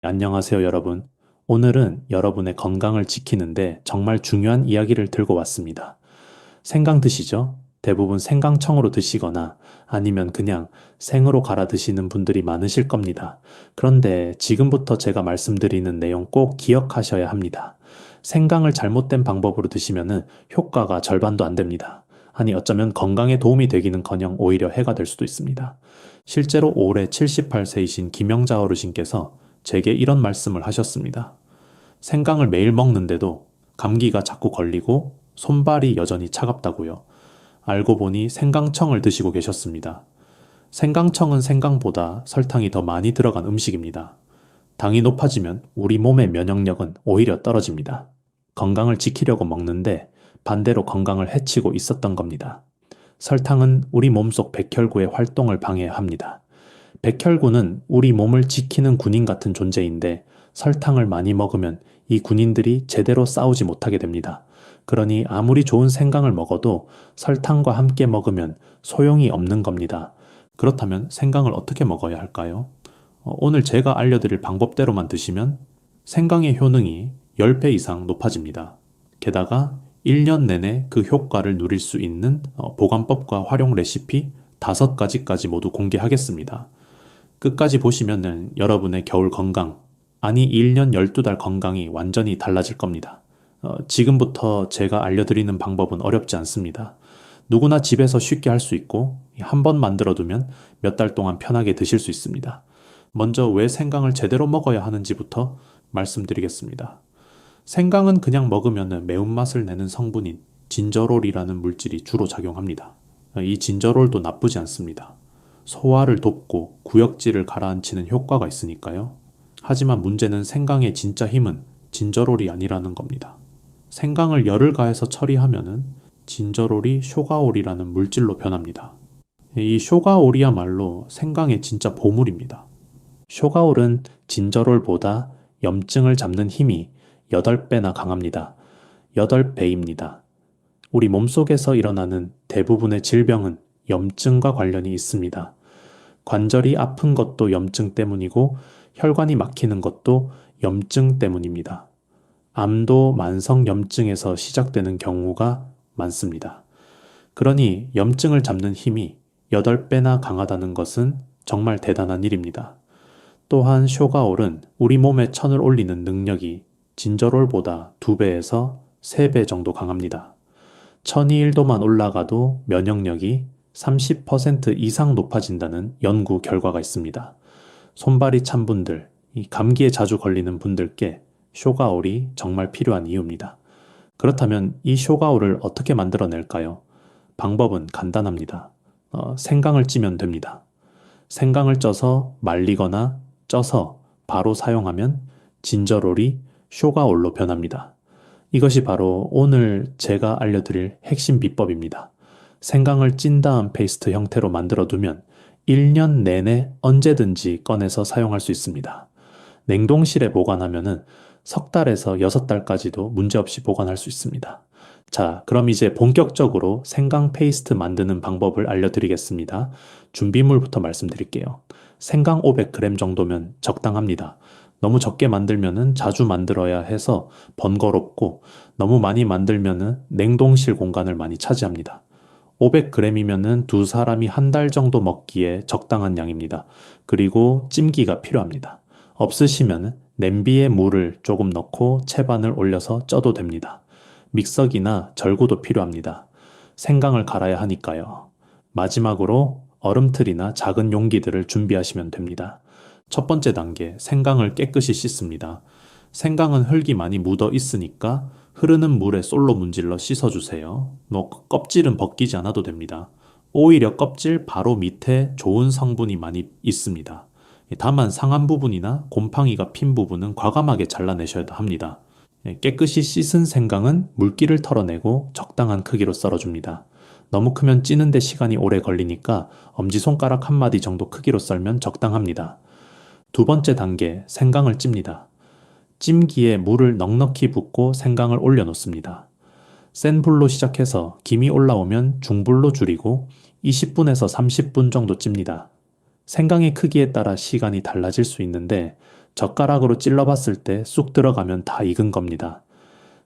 안녕하세요, 여러분. 오늘은 여러분의 건강을 지키는데 정말 중요한 이야기를 들고 왔습니다. 생강 드시죠? 대부분 생강청으로 드시거나 아니면 그냥 생으로 갈아 드시는 분들이 많으실 겁니다. 그런데 지금부터 제가 말씀드리는 내용 꼭 기억하셔야 합니다. 생강을 잘못된 방법으로 드시면은 효과가 절반도 안 됩니다. 아니, 어쩌면 건강에 도움이 되기는커녕 오히려 해가 될 수도 있습니다. 실제로 올해 78세이신 김영자 어르신께서 제게 이런 말씀을 하셨습니다. 생강을 매일 먹는데도 감기가 자꾸 걸리고 손발이 여전히 차갑다고요. 알고 보니 생강청을 드시고 계셨습니다. 생강청은 생강보다 설탕이 더 많이 들어간 음식입니다. 당이 높아지면 우리 몸의 면역력은 오히려 떨어집니다. 건강을 지키려고 먹는데 반대로 건강을 해치고 있었던 겁니다. 설탕은 우리 몸속 백혈구의 활동을 방해합니다. 백혈구는 우리 몸을 지키는 군인 같은 존재인데 설탕을 많이 먹으면 이 군인들이 제대로 싸우지 못하게 됩니다. 그러니 아무리 좋은 생강을 먹어도 설탕과 함께 먹으면 소용이 없는 겁니다. 그렇다면 생강을 어떻게 먹어야 할까요? 오늘 제가 알려드릴 방법대로만 드시면 생강의 효능이 10배 이상 높아집니다. 게다가 1년 내내 그 효과를 누릴 수 있는 보관법과 활용 레시피 5가지까지 모두 공개하겠습니다. 끝까지 보시면은 여러분의 겨울 건강, 아니 1년 12달 건강이 완전히 달라질 겁니다. 지금부터 제가 알려드리는 방법은 어렵지 않습니다. 누구나 집에서 쉽게 할 수 있고 한 번 만들어두면 몇 달 동안 편하게 드실 수 있습니다. 먼저 왜 생강을 제대로 먹어야 하는지부터 말씀드리겠습니다. 생강은 그냥 먹으면 매운맛을 내는 성분인 진저롤이라는 물질이 주로 작용합니다. 이 진저롤도 나쁘지 않습니다. 소화를 돕고 구역질을 가라앉히는 효과가 있으니까요. 하지만 문제는 생강의 진짜 힘은 진저롤이 아니라는 겁니다. 생강을 열을 가해서 처리하면은 진저롤이 쇼가올이라는 물질로 변합니다. 이 쇼가올이야말로 생강의 진짜 보물입니다. 쇼가올은 진저롤보다 염증을 잡는 힘이 8배나 강합니다. 8배입니다. 우리 몸속에서 일어나는 대부분의 질병은 염증과 관련이 있습니다. 관절이 아픈 것도 염증 때문이고 혈관이 막히는 것도 염증 때문입니다. 암도 만성 염증에서 시작되는 경우가 많습니다. 그러니 염증을 잡는 힘이 8배나 강하다는 것은 정말 대단한 일입니다. 또한 쇼가올은 우리 몸에 천을 올리는 능력이 진저롤보다 2배에서 3배 정도 강합니다. 천이 1도만 올라가도 면역력이 30% 이상 높아진다는 연구 결과가 있습니다. 손발이 찬 분들, 이 감기에 자주 걸리는 분들께 쇼가올이 정말 필요한 이유입니다. 그렇다면 이 쇼가올을 어떻게 만들어낼까요? 방법은 간단합니다. 생강을 찌면 됩니다. 생강을 쪄서 말리거나 쪄서 바로 사용하면 진저롤이 쇼가올로 변합니다. 이것이 바로 오늘 제가 알려드릴 핵심 비법입니다. 생강을 찐 다음 페이스트 형태로 만들어 두면 1년 내내 언제든지 꺼내서 사용할 수 있습니다. 냉동실에 보관하면은 석 달에서 6달까지도 문제없이 보관할 수 있습니다. 자, 그럼 이제 본격적으로 생강 페이스트 만드는 방법을 알려드리겠습니다. 준비물부터 말씀드릴게요. 생강 500g 정도면 적당합니다. 너무 적게 만들면은 자주 만들어야 해서 번거롭고 너무 많이 만들면은 냉동실 공간을 많이 차지합니다. 500g이면은 두 사람이 한 달 정도 먹기에 적당한 양입니다. 그리고 찜기가 필요합니다. 없으시면 냄비에 물을 조금 넣고 채반을 올려서 쪄도 됩니다. 믹서기나 절구도 필요합니다. 생강을 갈아야 하니까요. 마지막으로 얼음틀이나 작은 용기들을 준비하시면 됩니다. 첫 번째 단계, 생강을 깨끗이 씻습니다. 생강은 흙이 많이 묻어 있으니까 흐르는 물에 솔로 문질러 씻어주세요. 껍질은 벗기지 않아도 됩니다. 오히려 껍질 바로 밑에 좋은 성분이 많이 있습니다. 다만 상한 부분이나 곰팡이가 핀 부분은 과감하게 잘라내셔야 합니다. 깨끗이 씻은 생강은 물기를 털어내고 적당한 크기로 썰어줍니다. 너무 크면 찌는데 시간이 오래 걸리니까 엄지손가락 한 마디 정도 크기로 썰면 적당합니다. 두 번째 단계, 생강을 찝니다. 찜기에 물을 넉넉히 붓고 생강을 올려놓습니다. 센 불로 시작해서 김이 올라오면 중불로 줄이고 20분에서 30분 정도 찝니다. 생강의 크기에 따라 시간이 달라질 수 있는데 젓가락으로 찔러봤을 때 쑥 들어가면 다 익은 겁니다.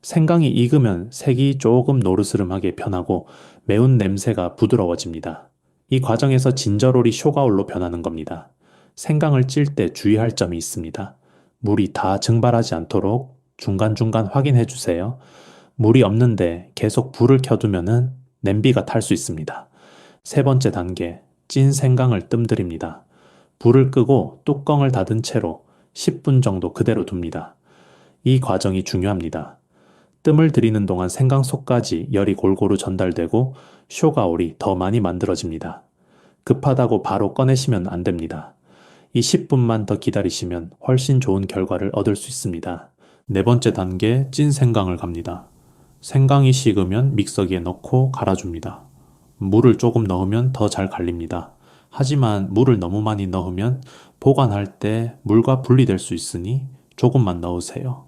생강이 익으면 색이 조금 노르스름하게 변하고 매운 냄새가 부드러워집니다. 이 과정에서 진저롤이 쇼가올로 변하는 겁니다. 생강을 찔 때 주의할 점이 있습니다. 물이 다 증발하지 않도록 중간중간 확인해 주세요. 물이 없는데 계속 불을 켜두면은 냄비가 탈 수 있습니다. 세 번째 단계, 찐 생강을 뜸들입니다. 불을 끄고 뚜껑을 닫은 채로 10분 정도 그대로 둡니다. 이 과정이 중요합니다. 뜸을 들이는 동안 생강 속까지 열이 골고루 전달되고 쇼가올이 더 많이 만들어집니다. 급하다고 바로 꺼내시면 안 됩니다. 이 10분만 더 기다리시면 훨씬 좋은 결과를 얻을 수 있습니다. 네 번째 단계, 찐 생강을 갑니다. 생강이 식으면 믹서기에 넣고 갈아줍니다. 물을 조금 넣으면 더 잘 갈립니다. 하지만 물을 너무 많이 넣으면 보관할 때 물과 분리될 수 있으니 조금만 넣으세요.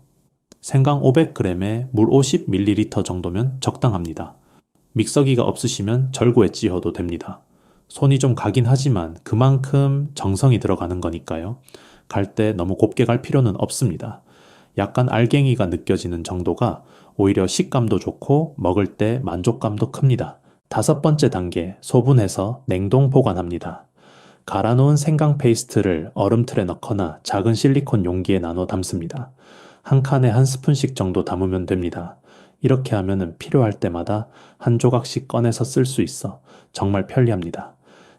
생강 500g에 물 50ml 정도면 적당합니다. 믹서기가 없으시면 절구에 찧어도 됩니다. 손이 좀 가긴 하지만 그만큼 정성이 들어가는 거니까요. 갈 때 너무 곱게 갈 필요는 없습니다. 약간 알갱이가 느껴지는 정도가 오히려 식감도 좋고 먹을 때 만족감도 큽니다. 다섯 번째 단계, 소분해서 냉동 보관합니다. 갈아놓은 생강 페이스트를 얼음틀에 넣거나 작은 실리콘 용기에 나눠 담습니다. 한 칸에 한 스푼씩 정도 담으면 됩니다. 이렇게 하면 필요할 때마다 한 조각씩 꺼내서 쓸 수 있어 정말 편리합니다.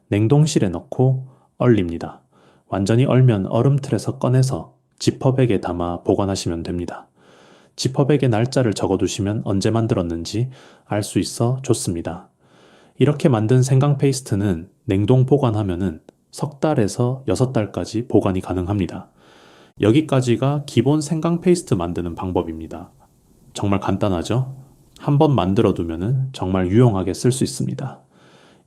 냉동실에 넣고 얼립니다. 완전히 얼면 얼음틀에서 꺼내서 지퍼백에 담아 보관하시면 됩니다. 지퍼백에 날짜를 적어두시면 언제 만들었는지 알 수 있어 좋습니다. 이렇게 만든 생강 페이스트는 냉동 보관하면은 석 달에서 6달까지 보관이 가능합니다. 여기까지가 기본 생강 페이스트 만드는 방법입니다. 정말 간단하죠? 한번 만들어 두면은 정말 유용하게 쓸 수 있습니다.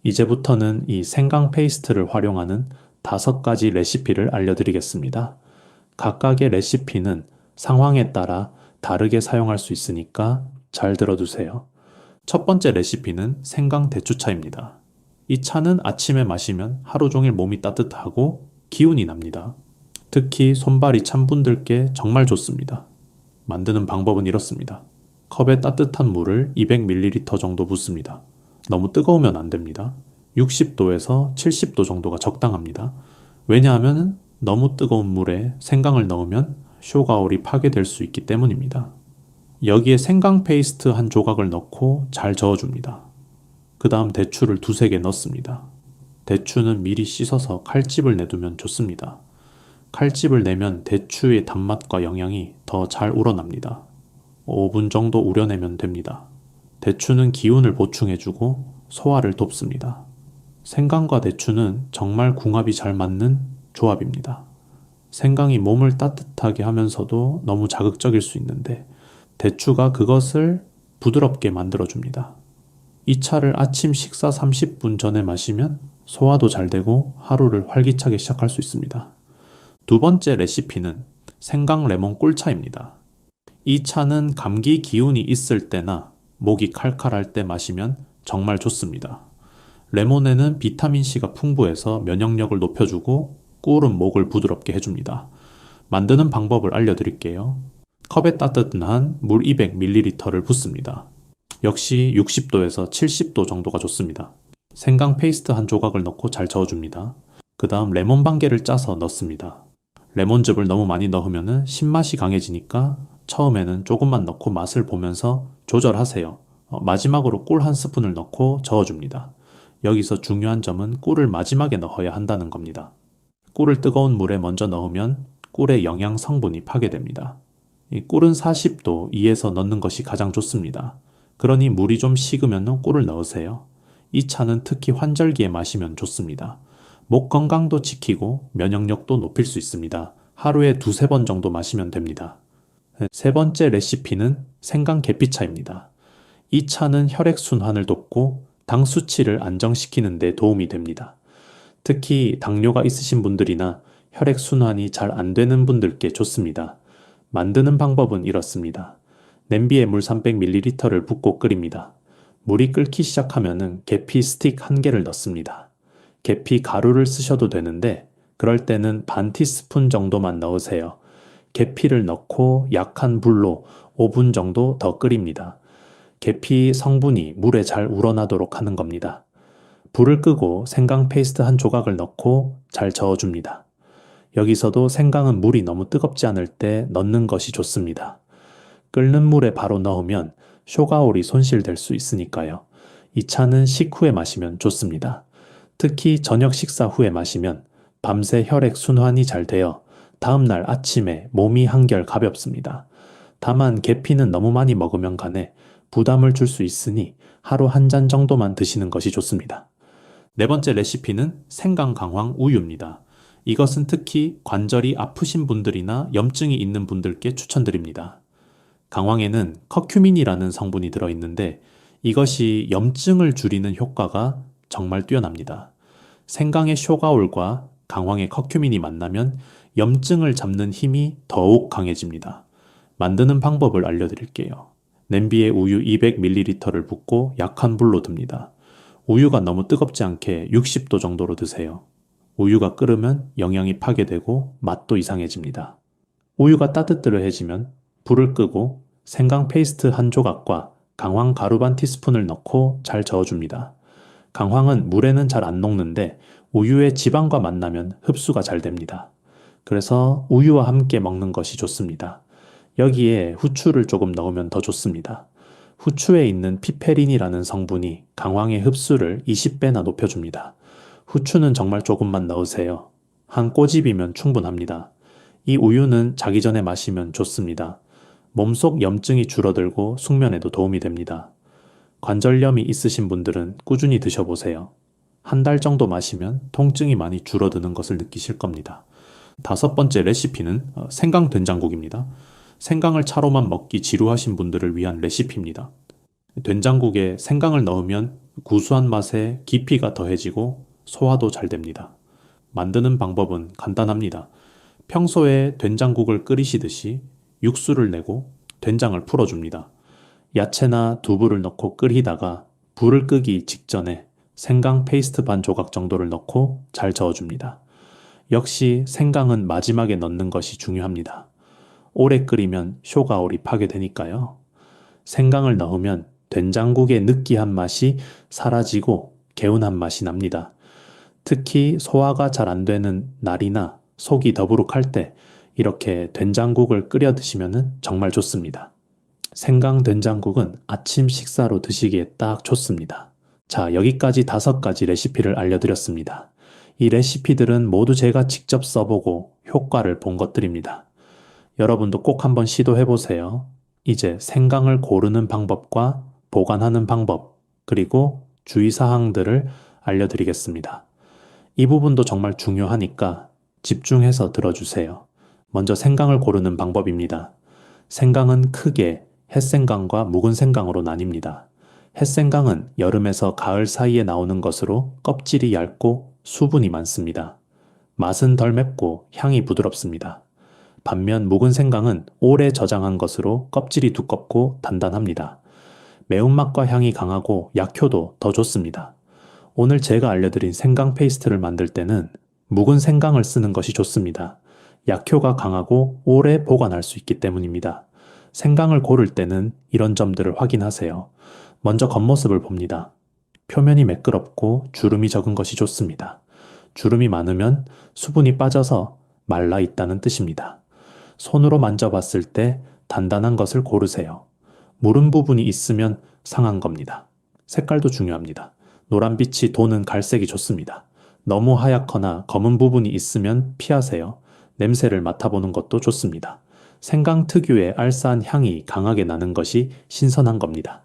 이제부터는 이 생강 페이스트를 활용하는 5가지 레시피를 알려드리겠습니다. 각각의 레시피는 상황에 따라 다르게 사용할 수 있으니까 잘 들어두세요. 첫 번째 레시피는 생강 대추차입니다. 이 차는 아침에 마시면 하루 종일 몸이 따뜻하고 기운이 납니다. 특히 손발이 찬 분들께 정말 좋습니다. 만드는 방법은 이렇습니다. 컵에 따뜻한 물을 200ml 정도 붓습니다. 너무 뜨거우면 안 됩니다. 60도에서 70도 정도가 적당합니다. 왜냐하면 너무 뜨거운 물에 생강을 넣으면 쇼가올이 파괴될 수 있기 때문입니다. 여기에 생강 페이스트 한 조각을 넣고 잘 저어줍니다. 그 다음 대추를 2~3개 넣습니다. 대추는 미리 씻어서 칼집을 내두면 좋습니다. 칼집을 내면 대추의 단맛과 영양이 더 잘 우러납니다. 5분 정도 우려내면 됩니다. 대추는 기운을 보충해주고 소화를 돕습니다. 생강과 대추는 정말 궁합이 잘 맞는 조합입니다. 생강이 몸을 따뜻하게 하면서도 너무 자극적일 수 있는데 대추가 그것을 부드럽게 만들어줍니다. 이 차를 아침 식사 30분 전에 마시면 소화도 잘 되고 하루를 활기차게 시작할 수 있습니다. 두 번째 레시피는 생강 레몬 꿀차입니다. 이 차는 감기 기운이 있을 때나 목이 칼칼할 때 마시면 정말 좋습니다. 레몬에는 비타민C가 풍부해서 면역력을 높여주고 꿀은 목을 부드럽게 해줍니다. 만드는 방법을 알려드릴게요. 컵에 따뜻한 물 200ml를 붓습니다. 역시 60도에서 70도 정도가 좋습니다. 생강 페이스트 한 조각을 넣고 잘 저어줍니다. 그 다음 레몬 반 개를 짜서 넣습니다. 레몬즙을 너무 많이 넣으면 신맛이 강해지니까 처음에는 조금만 넣고 맛을 보면서 조절하세요. 마지막으로 꿀 한 스푼을 넣고 저어줍니다. 여기서 중요한 점은 꿀을 마지막에 넣어야 한다는 겁니다. 꿀을 뜨거운 물에 먼저 넣으면 꿀의 영양 성분이 파괴됩니다. 이 꿀은 40도 이에서 넣는 것이 가장 좋습니다. 그러니 물이 좀 식으면 꿀을 넣으세요. 이 차는 특히 환절기에 마시면 좋습니다. 목 건강도 지키고 면역력도 높일 수 있습니다. 하루에 2~3번 정도 마시면 됩니다. 세 번째 레시피는 생강 계피차입니다. 이 차는 혈액순환을 돕고 당 수치를 안정시키는 데 도움이 됩니다. 특히 당뇨가 있으신 분들이나 혈액순환이 잘 안 되는 분들께 좋습니다. 만드는 방법은 이렇습니다. 냄비에 물 300ml를 붓고 끓입니다. 물이 끓기 시작하면 계피 스틱 1개를 넣습니다. 계피 가루를 쓰셔도 되는데 그럴 때는 반 티스푼 정도만 넣으세요. 계피를 넣고 약한 불로 5분 정도 더 끓입니다. 계피 성분이 물에 잘 우러나도록 하는 겁니다. 불을 끄고 생강 페이스트 한 조각을 넣고 잘 저어줍니다. 여기서도 생강은 물이 너무 뜨겁지 않을 때 넣는 것이 좋습니다. 끓는 물에 바로 넣으면 쇼가올이 손실될 수 있으니까요. 이 차는 식후에 마시면 좋습니다. 특히 저녁 식사 후에 마시면 밤새 혈액 순환이 잘 되어 다음날 아침에 몸이 한결 가볍습니다. 다만 계피는 너무 많이 먹으면 간에 부담을 줄 수 있으니 하루 한 잔 정도만 드시는 것이 좋습니다. 네 번째 레시피는 생강 강황 우유입니다. 이것은 특히 관절이 아프신 분들이나 염증이 있는 분들께 추천드립니다. 강황에는 커큐민이라는 성분이 들어있는데 이것이 염증을 줄이는 효과가 정말 뛰어납니다. 생강의 쇼가올과 강황의 커큐민이 만나면 염증을 잡는 힘이 더욱 강해집니다. 만드는 방법을 알려드릴게요. 냄비에 우유 200ml를 붓고 약한 불로 둡니다. 우유가 너무 뜨겁지 않게 60도 정도로 드세요. 우유가 끓으면 영양이 파괴되고 맛도 이상해집니다. 우유가 따뜻해지면 불을 끄고 생강 페이스트 한 조각과 강황 가루 반 티스푼을 넣고 잘 저어줍니다. 강황은 물에는 잘 안 녹는데 우유의 지방과 만나면 흡수가 잘 됩니다. 그래서 우유와 함께 먹는 것이 좋습니다. 여기에 후추를 조금 넣으면 더 좋습니다. 후추에 있는 피페린이라는 성분이 강황의 흡수를 20배나 높여줍니다. 후추는 정말 조금만 넣으세요. 한 꼬집이면 충분합니다. 이 우유는 자기 전에 마시면 좋습니다. 몸속 염증이 줄어들고 숙면에도 도움이 됩니다. 관절염이 있으신 분들은 꾸준히 드셔보세요. 한 달 정도 마시면 통증이 많이 줄어드는 것을 느끼실 겁니다. 다섯 번째 레시피는 생강 된장국입니다. 생강을 차로만 먹기 지루하신 분들을 위한 레시피입니다. 된장국에 생강을 넣으면 구수한 맛에 깊이가 더해지고 소화도 잘 됩니다. 만드는 방법은 간단합니다. 평소에 된장국을 끓이시듯이 육수를 내고 된장을 풀어줍니다. 야채나 두부를 넣고 끓이다가 불을 끄기 직전에 생강 페이스트 반 조각 정도를 넣고 잘 저어줍니다. 역시 생강은 마지막에 넣는 것이 중요합니다. 오래 끓이면 쇼가올이 파괴되니까요. 생강을 넣으면 된장국의 느끼한 맛이 사라지고 개운한 맛이 납니다. 특히 소화가 잘 안 되는 날이나 속이 더부룩할 때 이렇게 된장국을 끓여 드시면 정말 좋습니다. 생강 된장국은 아침 식사로 드시기에 딱 좋습니다. 자, 여기까지 5가지 레시피를 알려드렸습니다. 이 레시피들은 모두 제가 직접 써보고 효과를 본 것들입니다. 여러분도 꼭 한번 시도해보세요. 이제 생강을 고르는 방법과 보관하는 방법, 그리고 주의사항들을 알려드리겠습니다. 이 부분도 정말 중요하니까 집중해서 들어주세요. 먼저 생강을 고르는 방법입니다. 생강은 크게 햇생강과 묵은 생강으로 나뉩니다. 햇생강은 여름에서 가을 사이에 나오는 것으로 껍질이 얇고 수분이 많습니다. 맛은 덜 맵고 향이 부드럽습니다. 반면 묵은 생강은 오래 저장한 것으로 껍질이 두껍고 단단합니다. 매운맛과 향이 강하고 약효도 더 좋습니다. 오늘 제가 알려드린 생강 페이스트를 만들 때는 묵은 생강을 쓰는 것이 좋습니다. 약효가 강하고 오래 보관할 수 있기 때문입니다. 생강을 고를 때는 이런 점들을 확인하세요. 먼저 겉모습을 봅니다. 표면이 매끄럽고 주름이 적은 것이 좋습니다. 주름이 많으면 수분이 빠져서 말라 있다는 뜻입니다. 손으로 만져봤을 때 단단한 것을 고르세요. 무른 부분이 있으면 상한 겁니다. 색깔도 중요합니다. 노란빛이 도는 갈색이 좋습니다. 너무 하얗거나 검은 부분이 있으면 피하세요. 냄새를 맡아보는 것도 좋습니다. 생강 특유의 알싸한 향이 강하게 나는 것이 신선한 겁니다.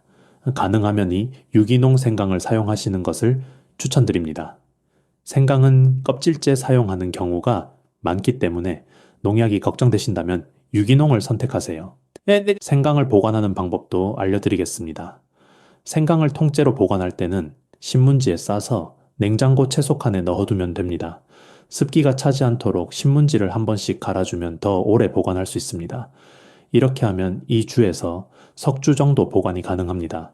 가능하면 이 유기농 생강을 사용하시는 것을 추천드립니다. 생강은 껍질째 사용하는 경우가 많기 때문에 농약이 걱정되신다면 유기농을 선택하세요. 생강을 보관하는 방법도 알려드리겠습니다. 생강을 통째로 보관할 때는 신문지에 싸서 냉장고 채소칸에 넣어두면 됩니다. 습기가 차지 않도록 신문지를 한 번씩 갈아주면 더 오래 보관할 수 있습니다. 이렇게 하면 2주에서 석 주 정도 보관이 가능합니다.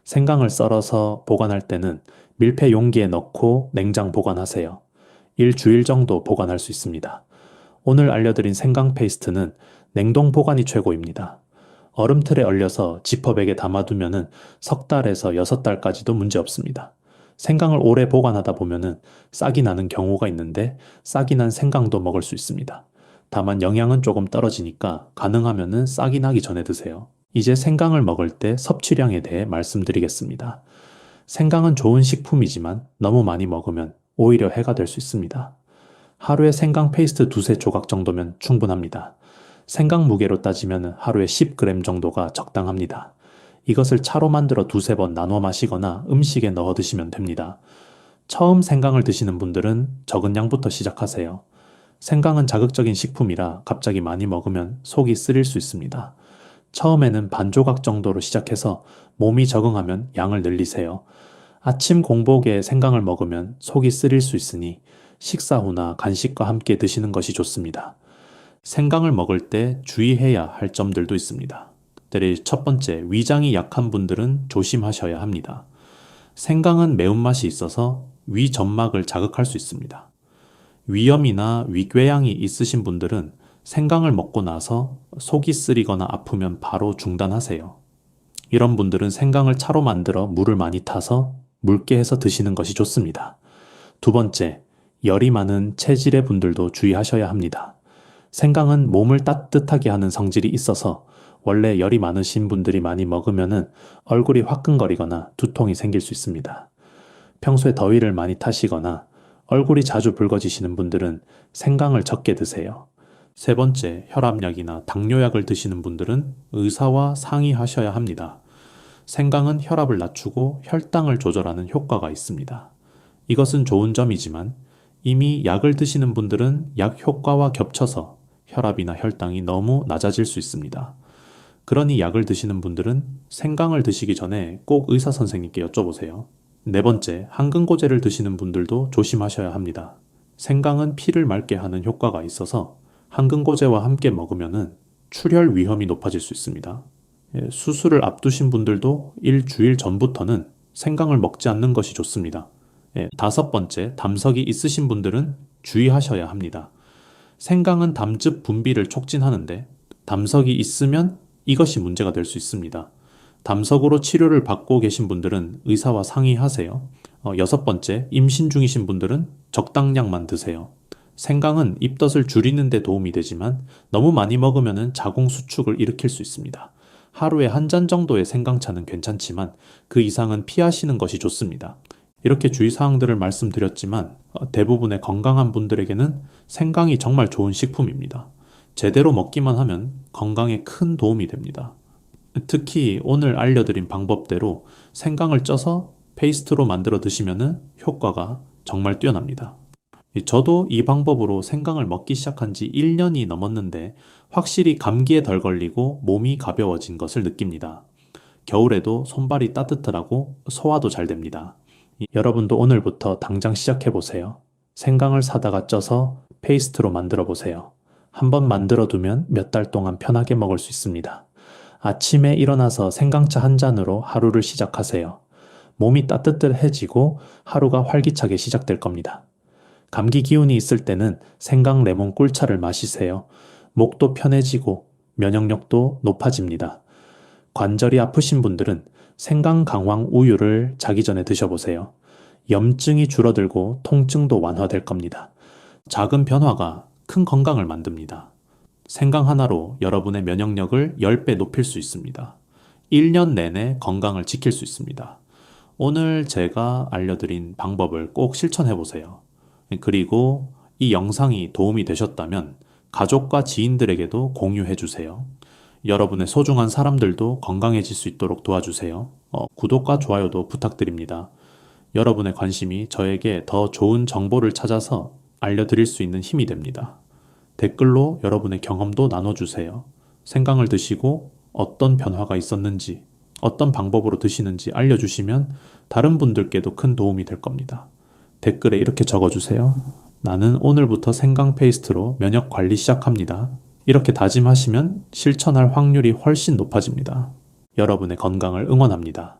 생강을 썰어서 보관할 때는 밀폐 용기에 넣고 냉장 보관하세요. 일주일 정도 보관할 수 있습니다. 오늘 알려드린 생강 페이스트는 냉동 보관이 최고입니다. 얼음틀에 얼려서 지퍼백에 담아두면은 석 달에서 6달까지도 문제 없습니다. 생강을 오래 보관하다 보면은 싹이 나는 경우가 있는데 싹이 난 생강도 먹을 수 있습니다. 다만 영양은 조금 떨어지니까 가능하면은 싹이 나기 전에 드세요. 이제 생강을 먹을 때 섭취량에 대해 말씀드리겠습니다. 생강은 좋은 식품이지만 너무 많이 먹으면 오히려 해가 될 수 있습니다. 하루에 생강 페이스트 두세 조각 정도면 충분합니다. 생강 무게로 따지면 하루에 10g 정도가 적당합니다. 이것을 차로 만들어 두세 번 나눠 마시거나 음식에 넣어 드시면 됩니다. 처음 생강을 드시는 분들은 적은 양부터 시작하세요. 생강은 자극적인 식품이라 갑자기 많이 먹으면 속이 쓰릴 수 있습니다. 처음에는 반 조각 정도로 시작해서 몸이 적응하면 양을 늘리세요. 아침 공복에 생강을 먹으면 속이 쓰릴 수 있으니 식사 후나 간식과 함께 드시는 것이 좋습니다. 생강을 먹을 때 주의해야 할 점들도 있습니다. 첫 번째, 위장이 약한 분들은 조심하셔야 합니다. 생강은 매운맛이 있어서 위 점막을 자극할 수 있습니다. 위염이나 위궤양이 있으신 분들은 생강을 먹고 나서 속이 쓰리거나 아프면 바로 중단하세요. 이런 분들은 생강을 차로 만들어 물을 많이 타서 묽게 해서 드시는 것이 좋습니다. 두 번째, 열이 많은 체질의 분들도 주의하셔야 합니다. 생강은 몸을 따뜻하게 하는 성질이 있어서 원래 열이 많으신 분들이 많이 먹으면은 얼굴이 화끈거리거나 두통이 생길 수 있습니다. 평소에 더위를 많이 타시거나 얼굴이 자주 붉어지시는 분들은 생강을 적게 드세요. 세 번째, 혈압약이나 당뇨약을 드시는 분들은 의사와 상의하셔야 합니다. 생강은 혈압을 낮추고 혈당을 조절하는 효과가 있습니다. 이것은 좋은 점이지만 이미 약을 드시는 분들은 약 효과와 겹쳐서 혈압이나 혈당이 너무 낮아질 수 있습니다. 그러니 약을 드시는 분들은 생강을 드시기 전에 꼭 의사 선생님께 여쭤보세요. 네 번째, 항근고제를 드시는 분들도 조심하셔야 합니다. 생강은 피를 맑게 하는 효과가 있어서 항근고제와 함께 먹으면 출혈 위험이 높아질 수 있습니다. 수술을 앞두신 분들도 일주일 전부터는 생강을 먹지 않는 것이 좋습니다. 다섯 번째, 담석이 있으신 분들은 주의하셔야 합니다. 생강은 담즙 분비를 촉진하는데 담석이 있으면 이것이 문제가 될 수 있습니다. 담석으로 치료를 받고 계신 분들은 의사와 상의하세요. 여섯 번째, 임신 중이신 분들은 적당량만 드세요. 생강은 입덧을 줄이는 데 도움이 되지만 너무 많이 먹으면 자궁 수축을 일으킬 수 있습니다. 하루에 한 잔 정도의 생강차는 괜찮지만 그 이상은 피하시는 것이 좋습니다. 이렇게 주의사항들을 말씀드렸지만 대부분의 건강한 분들에게는 생강이 정말 좋은 식품입니다. 제대로 먹기만 하면 건강에 큰 도움이 됩니다. 특히 오늘 알려드린 방법대로 생강을 쪄서 페이스트로 만들어 드시면 효과가 정말 뛰어납니다. 저도 이 방법으로 생강을 먹기 시작한 지 1년이 넘었는데 확실히 감기에 덜 걸리고 몸이 가벼워진 것을 느낍니다. 겨울에도 손발이 따뜻하고 소화도 잘 됩니다. 여러분도 오늘부터 당장 시작해보세요. 생강을 사다가 쪄서 페이스트로 만들어 보세요. 한번 만들어 두면 몇 달 동안 편하게 먹을 수 있습니다. 아침에 일어나서 생강차 한 잔으로 하루를 시작하세요. 몸이 따뜻해지고 하루가 활기차게 시작될 겁니다. 감기 기운이 있을 때는 생강 레몬 꿀차를 마시세요. 목도 편해지고 면역력도 높아집니다. 관절이 아프신 분들은 생강 강황 우유를 자기 전에 드셔보세요. 염증이 줄어들고 통증도 완화될 겁니다. 작은 변화가 큰 건강을 만듭니다. 생강 하나로 여러분의 면역력을 10배 높일 수 있습니다. 1년 내내 건강을 지킬 수 있습니다. 오늘 제가 알려드린 방법을 꼭 실천해보세요. 그리고 이 영상이 도움이 되셨다면 가족과 지인들에게도 공유해주세요. 여러분의 소중한 사람들도 건강해질 수 있도록 도와주세요. 구독과 좋아요도 부탁드립니다. 여러분의 관심이 저에게 더 좋은 정보를 찾아서 알려드릴 수 있는 힘이 됩니다. 댓글로 여러분의 경험도 나눠주세요. 생강을 드시고 어떤 변화가 있었는지, 어떤 방법으로 드시는지 알려주시면 다른 분들께도 큰 도움이 될 겁니다. 댓글에 이렇게 적어주세요. 나는 오늘부터 생강 페이스트로 면역 관리 시작합니다. 이렇게 다짐하시면 실천할 확률이 훨씬 높아집니다. 여러분의 건강을 응원합니다.